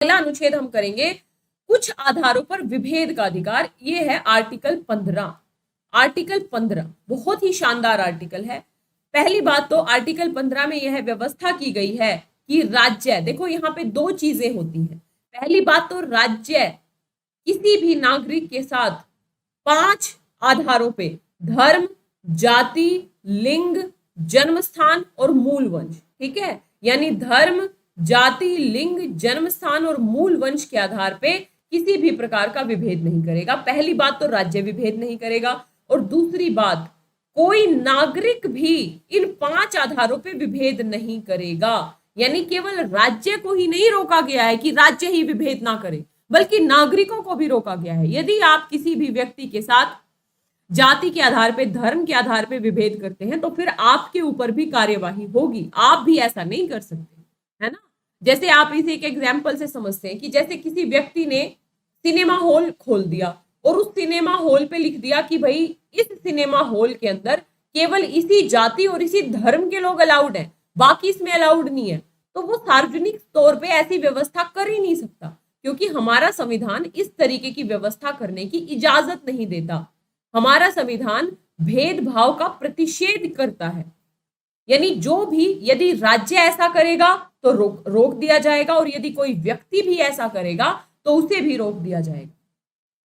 पहला अनुच्छेद हम करेंगे कुछ आधारों पर विभेद का अधिकार। ये है आर्टिकल 15। आर्टिकल 15 बहुत ही शानदार आर्टिकल है। पहली बात तो आर्टिकल 15 में यह व्यवस्था की गई है कि राज्य, देखो यहाँ पे दो चीजें होती हैं। पहली बात तो राज्य किसी भी नागरिक के साथ 5 आधारों पे धर्म, जाति, लिंग, जन्म स्थान और मूल वंश, ठीक है, यानी धर्म, जाति, लिंग, जन्म स्थान और मूल वंश के आधार पे किसी भी प्रकार का विभेद नहीं करेगा। पहली बात तो राज्य विभेद नहीं करेगा, और दूसरी बात कोई नागरिक भी इन 5 आधारों पे विभेद नहीं करेगा। यानी केवल राज्य को ही नहीं रोका गया है कि राज्य ही विभेद ना करे, बल्कि नागरिकों को भी रोका गया है। यदि आप किसी भी व्यक्ति के साथ जाति के आधार पे, धर्म के आधार पे विभेद करते हैं तो फिर आपके ऊपर भी कार्यवाही होगी। आप भी ऐसा नहीं कर सकते, है ना। जैसे आप इसे एक एग्जाम्पल से समझते हैं कि जैसे किसी व्यक्ति ने सिनेमा हॉल खोल दिया और उस सिनेमा हॉल पे लिख दिया कि भाई इस सिनेमा हॉल के अंदर केवल इसी जाति और इसी धर्म के लोग अलाउड हैं, बाकी इसमें अलाउड नहीं है, तो वो सार्वजनिक तौर पे ऐसी व्यवस्था कर ही नहीं सकता, क्योंकि हमारा संविधान इस तरीके की व्यवस्था करने की इजाजत नहीं देता। हमारा संविधान भेदभाव का प्रतिषेध करता है। यानी जो भी, यदि राज्य ऐसा करेगा तो रोक दिया जाएगा, और यदि कोई व्यक्ति भी ऐसा करेगा तो उसे भी रोक दिया जाएगा।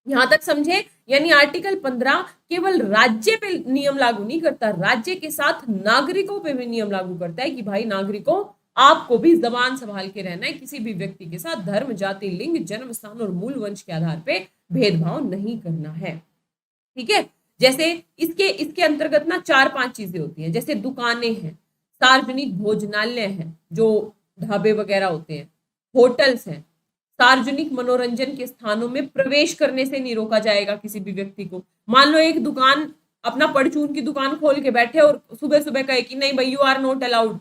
यहां तक समझे। यानी आर्टिकल 15 केवल राज्य पे नियम लागू नहीं करता, राज्य के साथ नागरिकों पे भी नियम लागू करता है कि भाई नागरिकों, आपको भी जबान संभाल के रहना है, किसी भी व्यक्ति के साथ धर्म, जाति, लिंग, जन्म स्थान और मूल वंश के आधार पे भेदभाव नहीं करना है, ठीक है। जैसे इसके अंतर्गत ना 4-5 चीजें होती हैं, जैसे दुकानें हैं, सार्वजनिक भोजनालय हैं जो ढाबे वगैरह होते हैं, होटल्स हैं, सार्वजनिक मनोरंजन के स्थानों में प्रवेश करने से नहीं रोका जाएगा किसी भी व्यक्ति को। मान लो एक दुकान, अपना परचून की दुकान खोल के बैठे और सुबह सुबह कहे कि नहीं भाई, यू आर नॉट अलाउड,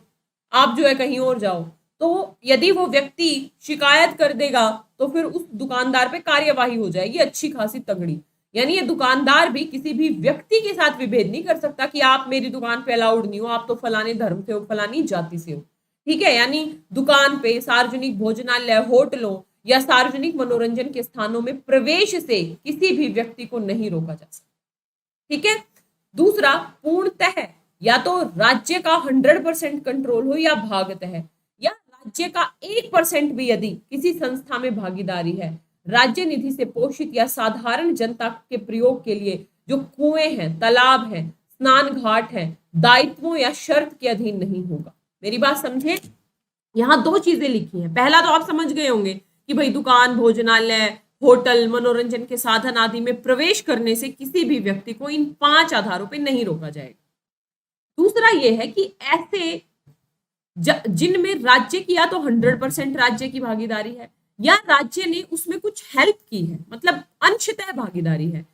आप जो है कहीं और जाओ, तो यदि वो व्यक्ति शिकायत कर देगा तो फिर उस दुकानदार पे कार्यवाही हो जाएगी अच्छी खासी तगड़ी। यानी ये दुकानदार भी किसी भी व्यक्ति के साथ विभेद नहीं कर सकता कि आप मेरी दुकान पे अलाउड नहीं हो, आप तो फलाने धर्म से हो, फलानी जाति से हो, ठीक है। यानी दुकान पे, सार्वजनिक भोजनालय, होटलों या सार्वजनिक मनोरंजन के स्थानों में प्रवेश से किसी भी व्यक्ति को नहीं रोका जा सकता, ठीक है। दूसरा, पूर्णतः या तो राज्य का 100% कंट्रोल हो या भागतः, या राज्य का 1% भी यदि किसी संस्था में भागीदारी है, राज्य निधि से पोषित या साधारण जनता के प्रयोग के लिए जो कुएं हैं, तालाब हैं, स्नान घाट हैं, दायित्वों या शर्त के अधीन नहीं होगा। मेरी बात समझे। यहाँ 2 चीजें लिखी हैं। पहला तो आप समझ गए होंगे कि भाई दुकान, भोजनालय, होटल, मनोरंजन के साधन आदि में प्रवेश करने से किसी भी व्यक्ति को इन 5 आधारों पर नहीं रोका जाएगा। दूसरा यह है कि ऐसे जिनमें राज्य की या तो 100% राज्य की भागीदारी है या राज्य ने उसमें कुछ हेल्प की है, मतलब अंशतः भागीदारी है,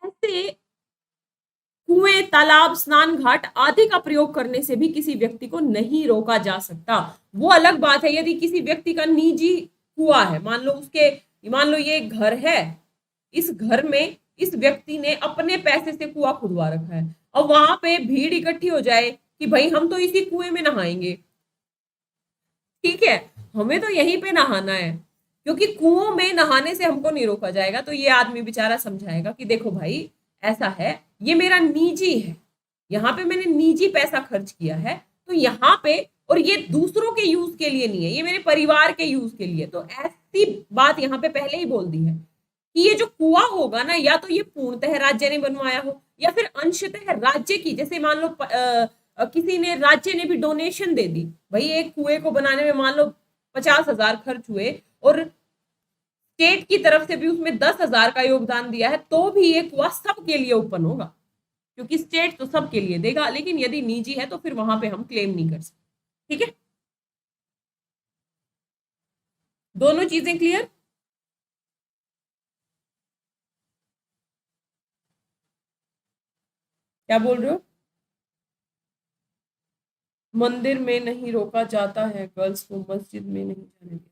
ऐसे कुएं, तालाब, स्नान घाट आदि का प्रयोग करने से भी किसी व्यक्ति को नहीं रोका जा सकता। वो अलग बात है यदि किसी व्यक्ति का निजी कुआं है, मान लो ये घर है, इस घर में इस व्यक्ति ने अपने पैसे से कुआं खुदवा रखा है, और वहां पे भीड़ इकट्ठी हो जाए कि भाई हम तो इसी कुएं में नहाएंगे, ठीक है, हमें तो यहीं पे नहाना है, क्योंकि कुओं में नहाने से हमको नहीं रोका जाएगा। तो ये आदमी बेचारा समझाएगा कि देखो भाई ऐसा है, ये मेरा निजी है, यहाँ पे मैंने निजी पैसा खर्च किया है, तो यहाँ पे, और ये दूसरों के यूज के लिए नहीं है, ये मेरे परिवार के यूज के लिए। तो ऐसी बात यहाँ पे पहले ही बोल दी है कि ये जो कुआं होगा ना, या तो ये पूर्णतः राज्य ने बनवाया हो या फिर अंशतः राज्य की, जैसे मान लो किसी ने, राज्य ने भी डोनेशन दे दी, भाई एक कुएं को बनाने में मान लो 50,000 खर्च हुए और स्टेट की तरफ से भी उसमें 10,000 का योगदान दिया है, तो भी ये कुआं सबके लिए ओपन होगा, क्योंकि स्टेट तो सबके लिए देगा। लेकिन यदि निजी है तो फिर वहां पे हम क्लेम नहीं कर सकते, ठीक है। दोनों चीजें क्लियर। क्या बोल रहे हो। मंदिर में नहीं रोका जाता है, गर्ल्स को मस्जिद में नहीं जाने दिया।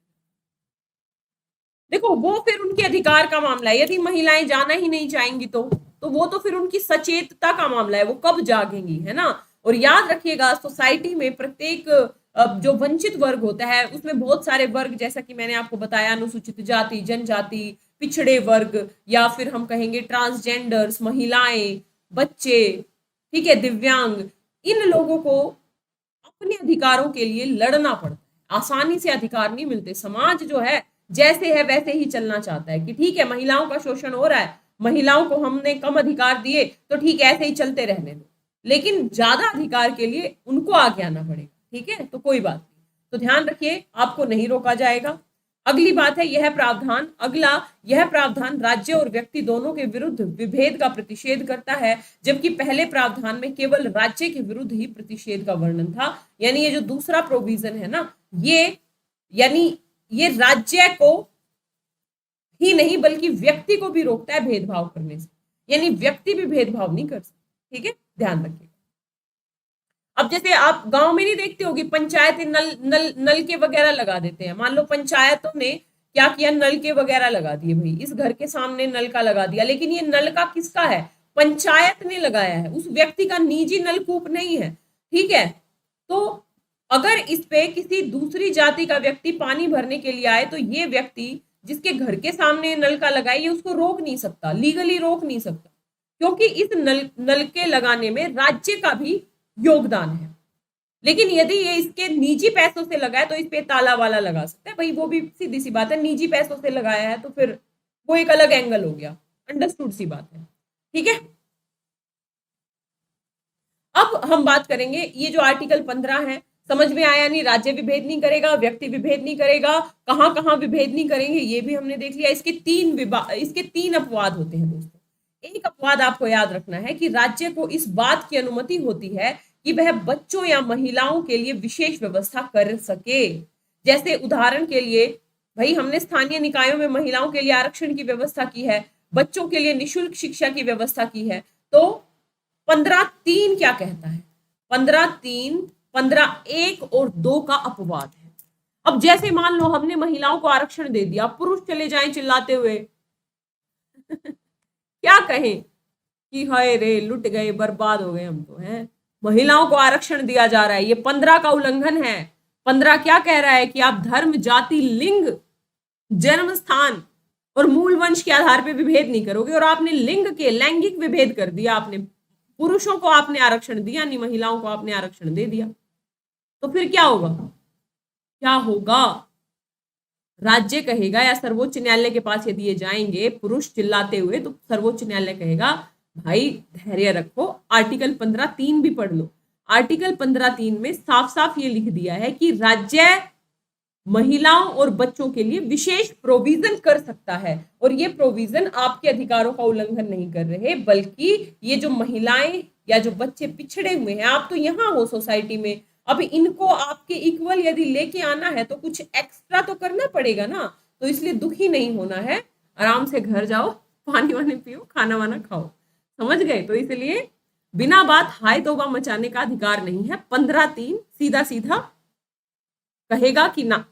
देखो वो फिर उनके अधिकार का मामला है, यदि महिलाएं जाना ही नहीं चाहेंगी तो वो तो फिर उनकी सचेतता का मामला है, वो कब जागेंगी, है ना। और याद रखिएगा, सोसाइटी में प्रत्येक जो वंचित वर्ग होता है उसमें बहुत सारे वर्ग, जैसा कि मैंने आपको बताया, अनुसूचित जाति, जनजाति, पिछड़े वर्ग, या फिर हम कहेंगे ट्रांसजेंडर्स, महिलाएं, बच्चे, ठीक है, दिव्यांग, इन लोगों को अपने अधिकारों के लिए लड़ना पड़ता है। आसानी से अधिकार नहीं मिलते। समाज जो है जैसे है वैसे ही चलना चाहता है कि ठीक है महिलाओं का शोषण हो रहा है, महिलाओं को हमने कम अधिकार दिए तो ठीक है ऐसे ही चलते रहने दो, लेकिन ज्यादा अधिकार के लिए उनको आगे आना पड़ेगा, ठीक है, तो कोई बात नहीं। तो ध्यान रखिए आपको नहीं रोका जाएगा। अगली बात है यह प्रावधान, अगला, यह प्रावधान राज्य और व्यक्ति दोनों के विरुद्ध विभेद का प्रतिषेध करता है, जबकि पहले प्रावधान में केवल राज्य के विरुद्ध ही प्रतिषेध का वर्णन था। यानी ये जो दूसरा प्रोविजन है ना, ये यानी ये राज्य को ही नहीं बल्कि व्यक्ति को भी रोकता है भेदभाव करने से, यानी व्यक्ति भी भेदभाव नहीं कर सकता, ठीक है, ध्यान रखिए। अब जैसे आप गांव में नहीं देखते होगी पंचायत नल के वगैरह लगा देते हैं। मान लो पंचायतों ने क्या किया, नल के वगैरह लगा दिए, भाई इस घर के सामने नल का लगा दिया, लेकिन ये नल का किसका है, पंचायत ने लगाया है, उस व्यक्ति का निजी नलकूप नहीं है, ठीक है। तो अगर इस पे किसी दूसरी जाति का व्यक्ति पानी भरने के लिए आए तो ये व्यक्ति जिसके घर के सामने नल का लगाए ये उसको रोक नहीं सकता, लीगली रोक नहीं सकता, क्योंकि इस नल के लगाने में राज्य का भी योगदान है। लेकिन यदि ये इसके निजी पैसों से लगाए तो इस पे ताला वाला लगा सकता है, भाई वो भी सीधी सी बात है, निजी पैसों से लगाया है तो फिर वो एक अलग एंगल हो गया, अंडरस्टूड सी बात है, ठीक है। अब हम बात करेंगे ये जो आर्टिकल 15 है, समझ में आया नहीं, राज्य विभेद नहीं करेगा, व्यक्ति विभेद नहीं करेगा, कहां कहां विभेद नहीं करेंगे ये भी हमने देख लिया। इसके तीन अपवाद होते हैं दोस्तों। एक अपवाद आपको याद रखना है कि राज्य को इस बात की अनुमति होती है कि वह बच्चों या महिलाओं के लिए विशेष व्यवस्था कर सके। जैसे उदाहरण के लिए भाई हमने स्थानीय निकायों में महिलाओं के लिए आरक्षण की व्यवस्था की है, बच्चों के लिए निशुल्क शिक्षा की व्यवस्था की है। तो 15(3) क्या कहता है, 15(3), 15(1) और 2 का अपवाद है। अब जैसे मान लो हमने महिलाओं को आरक्षण दे दिया, पुरुष चले जाएं चिल्लाते हुए क्या कहें कि हाय रे लुट गए, बर्बाद हो गए हम तो, हैं, महिलाओं को आरक्षण दिया जा रहा है, ये 15 का उल्लंघन है। 15 क्या कह रहा है कि आप धर्म, जाति, लिंग, जन्म स्थान और मूल वंश के आधार पर विभेद नहीं करोगे, और आपने लिंग के लैंगिक विभेद कर दिया, आपने पुरुषों को आपने आरक्षण दिया नहीं, महिलाओं को आपने आरक्षण दे दिया, तो फिर क्या होगा, क्या होगा, राज्य कहेगा या सर्वोच्च न्यायालय के पास यदि ये जाएंगे पुरुष चिल्लाते हुए तो सर्वोच्च न्यायालय कहेगा भाई धैर्य रखो, आर्टिकल 15(3) भी पढ़ लो। आर्टिकल 15(3) में साफ साफ ये लिख दिया है कि राज्य महिलाओं और बच्चों के लिए विशेष प्रोविजन कर सकता है, और ये प्रोविजन आपके अधिकारों का उल्लंघन नहीं कर रहे, बल्कि ये जो महिलाएं या जो बच्चे पिछड़े हुए हैं, आप तो यहाँ हो सोसाइटी में, अब इनको आपके इक्वल यदि लेके आना है तो कुछ एक्स्ट्रा तो करना पड़ेगा ना। तो इसलिए दुखी नहीं होना है, आराम से घर जाओ, पानी वानी पियो, खाना वाना खाओ, समझ गए। तो इसलिए बिना बात हाय तौबा मचाने का अधिकार नहीं है। 15(3) सीधा सीधा कहेगा कि ना,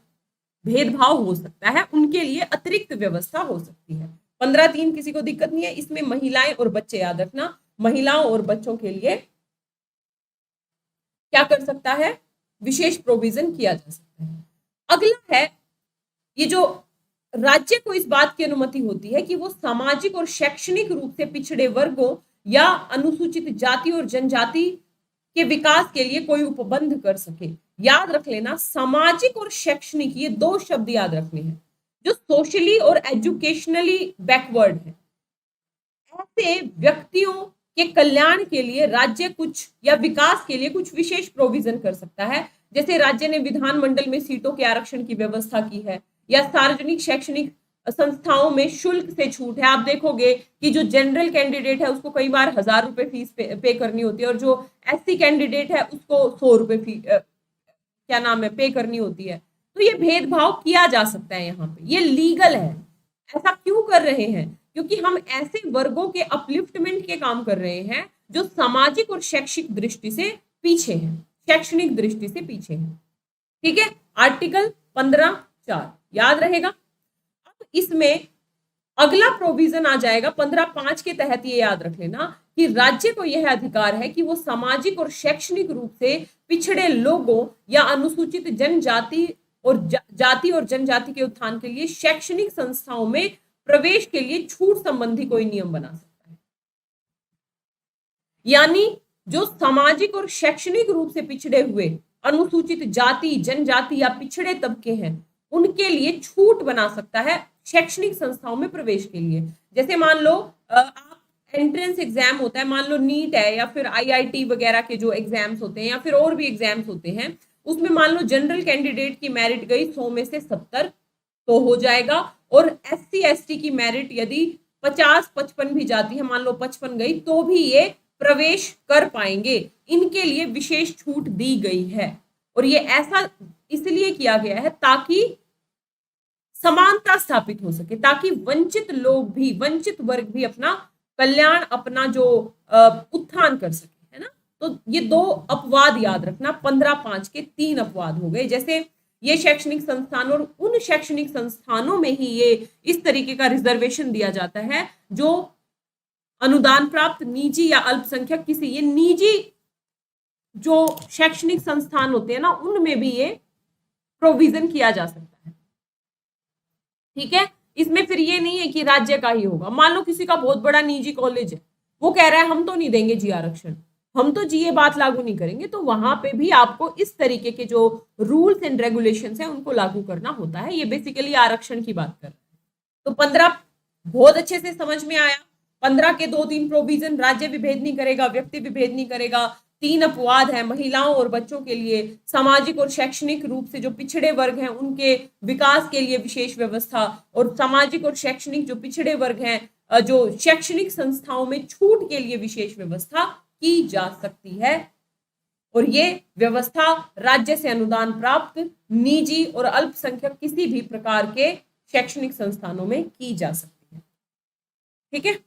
भेदभाव हो सकता है, उनके लिए अतिरिक्त व्यवस्था हो सकती है। 15(3) किसी को दिक्कत नहीं है, इसमें महिलाएं और बच्चे, याद रखना, महिलाओं और बच्चों के लिए क्या कर सकता है, विशेष प्रोविजन किया जा सकता है। अगला है ये जो राज्य को इस बात की अनुमति होती है कि वो सामाजिक और शैक्षणिक रूप से पिछड़े वर्गों या अनुसूचित जाति और जनजाति के विकास के लिए कोई उपबंध कर सके। याद रख लेना, सामाजिक और शैक्षणिक, ये 2 शब्द याद रखने हैं। जो सोशली और एजुकेशनली बैकवर्ड है, ऐसे व्यक्तियों के कल्याण के लिए राज्य कुछ या विकास के लिए कुछ विशेष प्रोविजन कर सकता है। जैसे राज्य ने विधानमंडल में सीटों के आरक्षण की व्यवस्था की है, या सार्वजनिक शैक्षणिक संस्थाओं में शुल्क से छूट है। आप देखोगे कि जो जनरल कैंडिडेट है उसको कई बार 1000 रुपए फीस पे करनी होती है, और जो एससी कैंडिडेट है उसको 100 रुपए क्या नाम है पे करनी होती है। तो ये भेदभाव किया जा सकता है, यहाँ पे ये लीगल है। ऐसा क्यों कर रहे हैं, क्योंकि हम ऐसे वर्गों के अपलिफ्टमेंट के काम कर रहे हैं जो सामाजिक और शैक्षिक दृष्टि से पीछे हैं, शैक्षणिक दृष्टि से पीछे हैं, ठीक है। आर्टिकल 15(4) याद रहेगा। अब इसमें अगला प्रोविजन आ जाएगा 15(5) के तहत, ये याद रख लेना कि राज्य को यह अधिकार है कि वो सामाजिक और शैक्षणिक रूप से पिछड़े लोगों या अनुसूचित जनजाति और जाति और जनजाति के उत्थान के लिए शैक्षणिक संस्थाओं में प्रवेश के लिए छूट संबंधी कोई नियम बना सकता है। यानी जो सामाजिक और शैक्षणिक रूप से पिछड़े हुए अनुसूचित जाति, जनजाति या पिछड़े तबके हैं, उनके लिए छूट बना सकता है शैक्षणिक संस्थाओं में प्रवेश के लिए। जैसे मान लो आप एंट्रेंस एग्जाम होता है, मान लो नीट है या फिर आईआईटी वगैरह के जो एग्जाम्स होते हैं या फिर और भी एग्जाम्स होते हैं, उसमें मान लो जनरल कैंडिडेट की मेरिट गई 100 में से 70 तो हो जाएगा, और एससी एसटी की मेरिट यदि 50-55 भी जाती है, मान लो 55 गई, तो भी ये प्रवेश कर पाएंगे। इनके लिए विशेष छूट दी गई है और ये ऐसा इसलिए किया गया है ताकि समानता स्थापित हो सके, ताकि वंचित लोग भी, वंचित वर्ग भी अपना कल्याण, अपना जो उत्थान कर सके, है ना। तो ये 2 अपवाद याद रखना, 15/5 के 3 अपवाद हो गए। जैसे ये शैक्षणिक संस्थान और उन शैक्षणिक संस्थानों में ही ये इस तरीके का रिजर्वेशन दिया जाता है जो अनुदान प्राप्त निजी या अल्पसंख्यक किसी, ये निजी जो शैक्षणिक संस्थान होते हैं ना, उनमें भी ये प्रोविजन किया जा सकता है। ठीक है, इसमें फिर ये नहीं है कि राज्य का ही होगा। मान लो किसी का बहुत बड़ा निजी कॉलेज है, वो कह रहा है हम तो नहीं देंगे जी आरक्षण, हम तो जी ये बात लागू नहीं करेंगे, तो वहां पे भी आपको इस तरीके के जो रूल्स एंड रेगुलेशंस हैं उनको लागू करना होता है। ये बेसिकली आरक्षण की बात कर रहे हैं। तो 15 बहुत अच्छे से समझ में आया। 15 के 2-3 प्रोविजन, राज्य विभेद नहीं करेगा, व्यक्ति विभेद नहीं करेगा, 3 अपवाद है महिलाओं और बच्चों के लिए, सामाजिक और शैक्षणिक रूप से जो पिछड़े वर्ग हैं उनके विकास के लिए विशेष व्यवस्था, और सामाजिक और शैक्षणिक जो पिछड़े वर्ग हैं जो शैक्षणिक संस्थाओं में छूट के लिए विशेष व्यवस्था की जा सकती है। और ये व्यवस्था राज्य से अनुदान प्राप्त निजी और अल्पसंख्यक किसी भी प्रकार के शैक्षणिक संस्थानों में की जा सकती है। ठीक है।